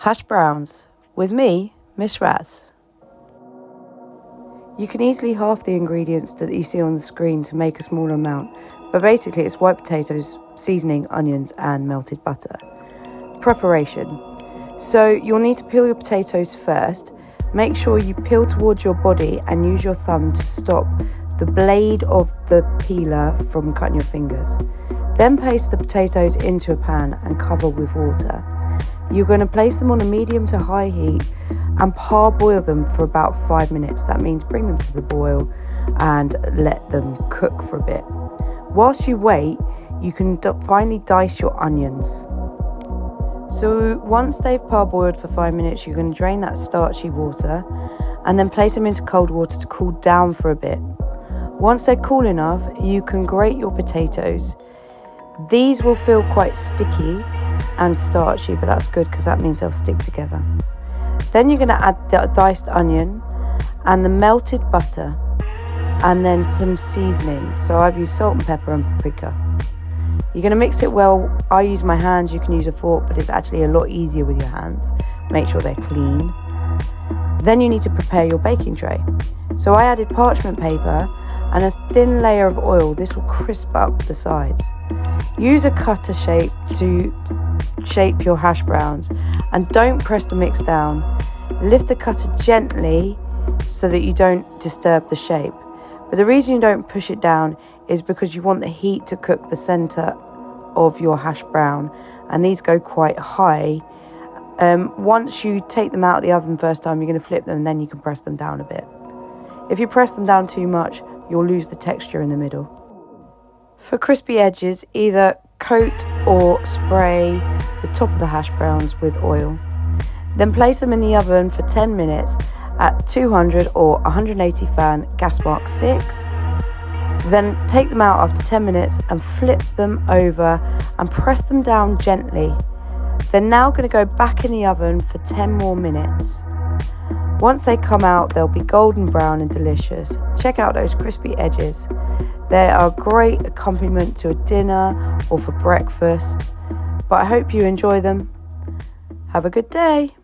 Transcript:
Hash browns with me, Miss Raz. You can easily half the ingredients that you see on the screen to make a smaller amount, but basically it's white potatoes, seasoning, onions and melted butter. Preparation. So you'll need to peel your potatoes first. Make sure you peel towards your body and use your thumb to stop the blade of the peeler from cutting your fingers. Then place the potatoes into a pan and cover with water. You're going to place them on a medium to high heat and parboil them for about 5 minutes. That means bring them to the boil and let them cook for a bit. Whilst you wait, you can finally dice your onions. So once they've parboiled for 5 minutes, you're going to drain that starchy water and then place them into cold water to cool down for a bit. Once they're cool enough, you can grate your potatoes. These will feel quite sticky and starchy, but that's good because that means they'll stick together. Then you're going to add the diced onion and the melted butter and then some seasoning. So I've used salt and pepper and paprika. You're going to mix it well. I use my hands, you can use a fork, but it's actually a lot easier with your hands. Make sure they're clean. Then you need to prepare your baking tray. So I added parchment paper and a thin layer of oil. This will crisp up the sides. Use a cutter shape to shape your hash browns and don't press the mix down. Lift the cutter gently so that you don't disturb the shape. But the reason you don't push it down is because you want the heat to cook the center of your hash brown, and these go quite high. Once you take them out of the oven first time, you're going to flip them and then you can press them down a bit. If you press them down too much, you'll lose the texture in the middle. For crispy edges, either coat or spray the top of the hash browns with oil. Then place them in the oven for 10 minutes at 200 or 180 fan, gas mark 6. Then take them out after 10 minutes and flip them over and press them down gently. They're now going to go back in the oven for 10 more minutes. Once they come out, they'll be golden brown and delicious. Check out those crispy edges. They are a great accompaniment to a dinner or for breakfast. But I hope you enjoy them. Have a good day.